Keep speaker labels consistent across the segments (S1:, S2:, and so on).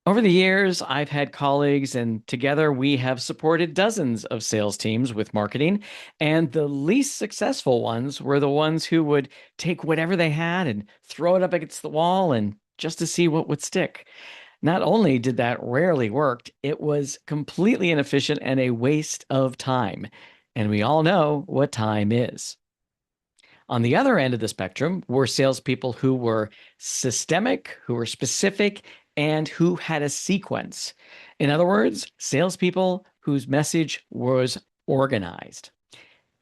S1: Over the years, I've had colleagues, and together we have supported dozens of sales teams with marketing. And the least successful ones were the ones who would take whatever they had and throw it up against the wall and just to see what would stick. Not only did that rarely work, it was completely inefficient and a waste of time. And we all know what time is. On the other end of the spectrum were salespeople who were systemic, who were specific, and who had a sequence. In other words, salespeople whose message was organized.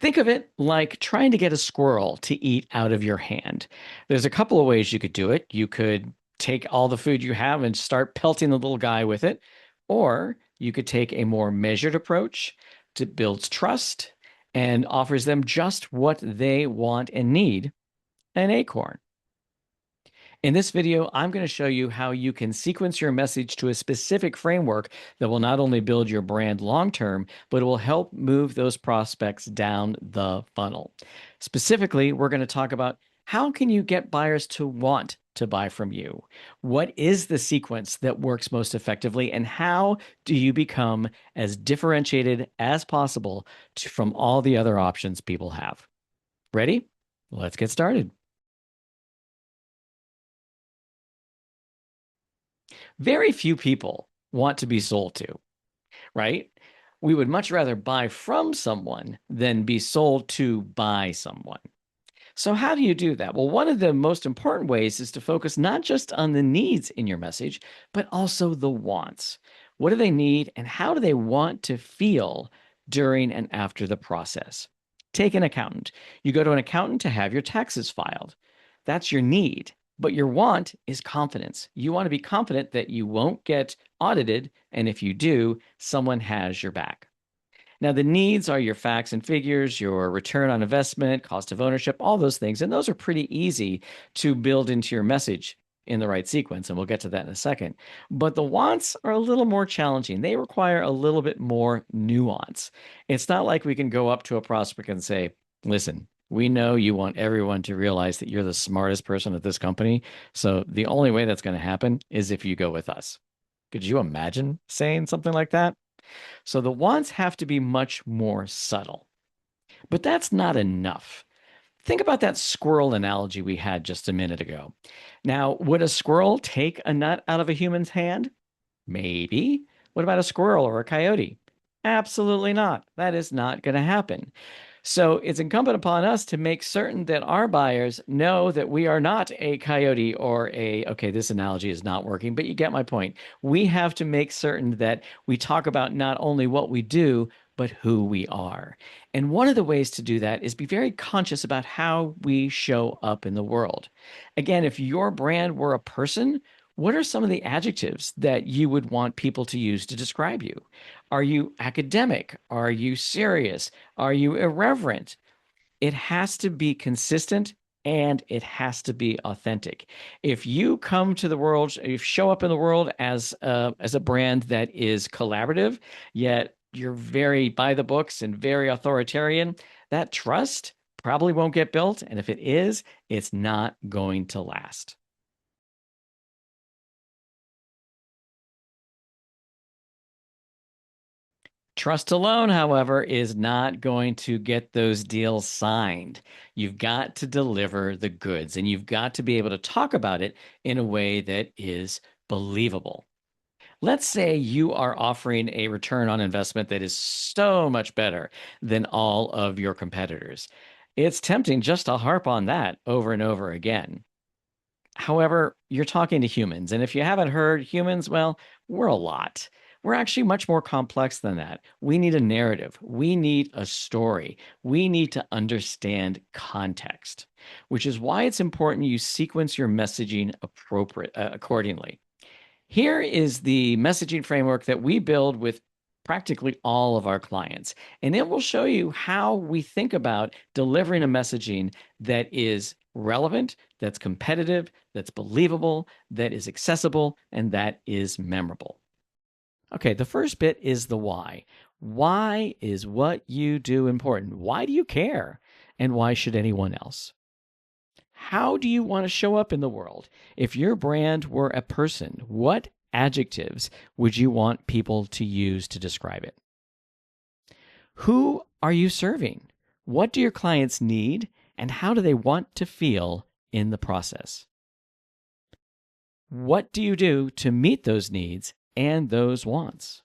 S1: Think of it like trying to get a squirrel to eat out of your hand. There's a couple of ways you could do it. You could take all the food you have and start pelting the little guy with it, or you could take a more measured approach that builds trust and offers them just what they want and need, an acorn. In this video, I'm going to show you how you can sequence your message to a specific framework that will not only build your brand long term, but it will help move those prospects down the funnel. Specifically, we're going to talk about how can you get buyers to want to buy from you? What is the sequence that works most effectively? And how do you become as differentiated as possible from all the other options people have? Ready? Let's get started. Very few people want to be sold to, right? We would much rather buy from someone than be sold to by someone. So, how do you do that? Well, one of the most important ways is to focus not just on the needs in your message, but also the wants. What do they need and how do they want to feel during and after the process? Take an accountant. You go to an accountant to have your taxes filed. That's your need. But your want is confidence. You want to be confident that you won't get audited. And if you do, someone has your back. Now, the needs are your facts and figures, your return on investment, cost of ownership, all those things. And those are pretty easy to build into your message in the right sequence. And we'll get to that in a second. But the wants are a little more challenging. They require a little bit more nuance. It's not like we can go up to a prospect and say, listen, we know you want everyone to realize that you're the smartest person at this company. So the only way that's going to happen is if you go with us. Could you imagine saying something like that? So the wants have to be much more subtle. But that's not enough. Think about that squirrel analogy we had just a minute ago. Now, would a squirrel take a nut out of a human's hand? Maybe. What about a squirrel or a coyote? Absolutely not. That is not going to happen. So it's incumbent upon us to make certain that our buyers know that we are not a coyote or okay, this analogy is not working, but you get my point. We have to make certain that we talk about not only what we do, but who we are. And one of the ways to do that is be very conscious about how we show up in the world. Again, if your brand were a person, what are some of the adjectives that you would want people to use to describe you? Are you academic? Are you serious? Are you irreverent? It has to be consistent and it has to be authentic. If you come to the world, if you show up in the world as a brand that is collaborative, yet you're very by the books and very authoritarian, that trust probably won't get built. And if it is, it's not going to last. Trust alone, however, is not going to get those deals signed. You've got to deliver the goods and you've got to be able to talk about it in a way that is believable. Let's say you are offering a return on investment that is so much better than all of your competitors. It's tempting just to harp on that over and over again. However, you're talking to humans, and if you haven't heard humans, well, we're a lot. We're actually much more complex than that. We need a narrative. We need a story. We need to understand context, which is why it's important you sequence your messaging accordingly. Here is the messaging framework that we build with practically all of our clients. And it will show you how we think about delivering a messaging that is relevant, that's competitive, that's believable, that is accessible, and that is memorable. Okay, the first bit is the why. Why is what you do important? Why do you care? And why should anyone else? How do you want to show up in the world? If your brand were a person, what adjectives would you want people to use to describe it? Who are you serving? What do your clients need, and how do they want to feel in the process? What do you do to meet those needs and those wants?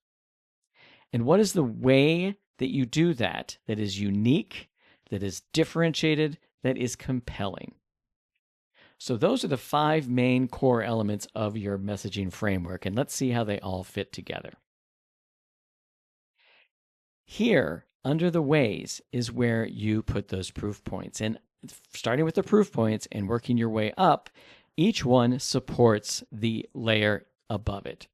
S1: And what is the way that you do that that is unique, that is differentiated, that is compelling? So those are the 5 main core elements of your messaging framework, and let's see how they all fit together. Here, under the ways, is where you put those proof points. And starting with the proof points and working your way up, each one supports the layer above it.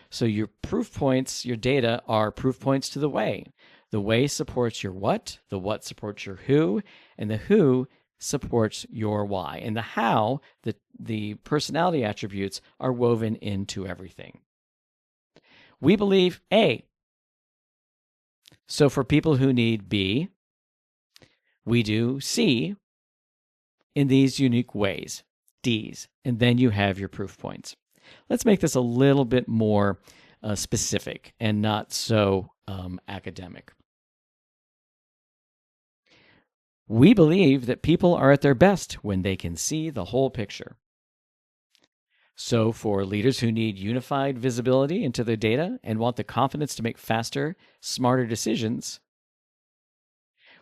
S1: So your proof points, your data are proof points to the way. The way supports your what, the what supports your who, and the who supports your why. And the how, the personality attributes, are woven into everything. We believe A. So for people who need B, we do C in these unique ways, D's, and then you have your proof points. Let's make this a little bit more specific and not so academic. We believe that people are at their best when they can see the whole picture. So for leaders who need unified visibility into their data and want the confidence to make faster, smarter decisions,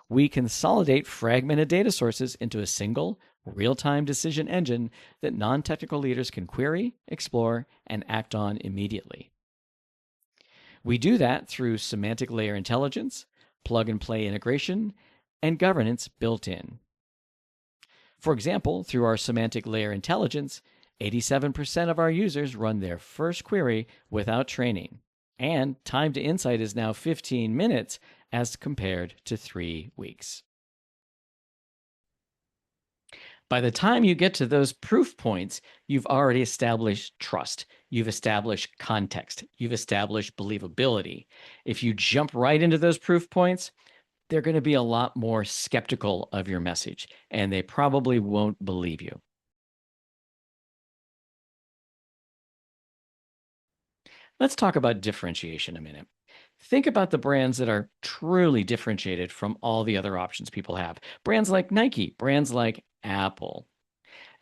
S1: we consolidate fragmented data sources into a single, real-time decision engine that non-technical leaders can query, explore, and act on immediately. We do that through semantic layer intelligence, plug-and-play integration, and governance built in. For example, through our semantic layer intelligence, 87% of our users run their first query without training, and time to insight is now 15 minutes as compared to 3 weeks. By the time you get to those proof points, you've already established trust. You've established context. You've established believability. If you jump right into those proof points, they're going to be a lot more skeptical of your message, and they probably won't believe you. Let's talk about differentiation a minute. Think about the brands that are truly differentiated from all the other options people have. Brands like Nike, brands like Apple.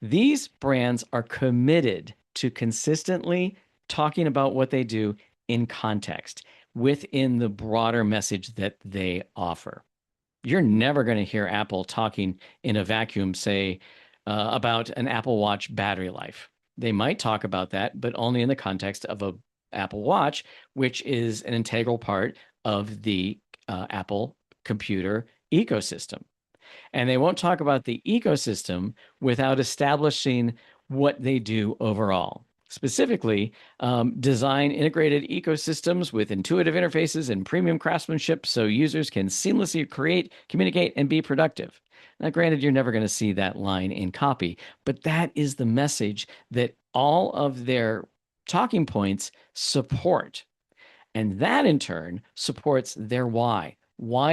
S1: These brands are committed to consistently talking about what they do in context within the broader message that they offer. You're never going to hear Apple talking in a vacuum, say, about an Apple Watch battery life. They might talk about that, but only in the context of a Apple Watch, which is an integral part of the Apple computer ecosystem. And they won't talk about the ecosystem without establishing what they do overall. Specifically, design integrated ecosystems with intuitive interfaces and premium craftsmanship so users can seamlessly create, communicate, and be productive. Now, granted, you're never going to see that line in copy, but that is the message that all of their talking points support. And that, in turn, supports their why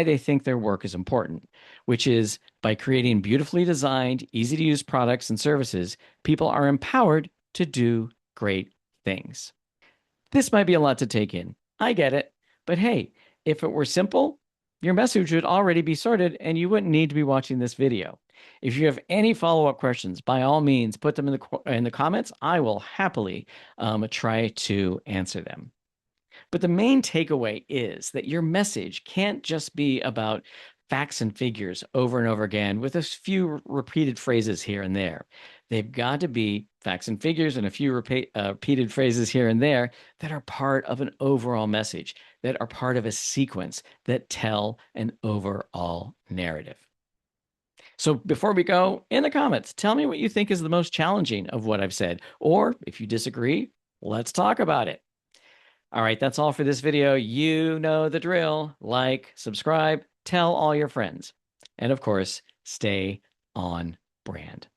S1: they think their work is important, which is by creating beautifully designed, easy to use products and services, people are empowered to do great things. This might be a lot to take in. I get it. But hey, if it were simple, your message would already be sorted and you wouldn't need to be watching this video. If you have any follow-up questions, by all means, put them in the comments. I will happily try to answer them. But the main takeaway is that your message can't just be about facts and figures over and over again with a few repeated phrases here and there. They've got to be facts and figures and a few repeated phrases here and there that are part of an overall message, that are part of a sequence that tell an overall narrative. So before we go, in the comments, tell me what you think is the most challenging of what I've said. Or if you disagree, let's talk about it. All right, that's all for this video. You know the drill. Like, subscribe, tell all your friends. And of course, stay on brand.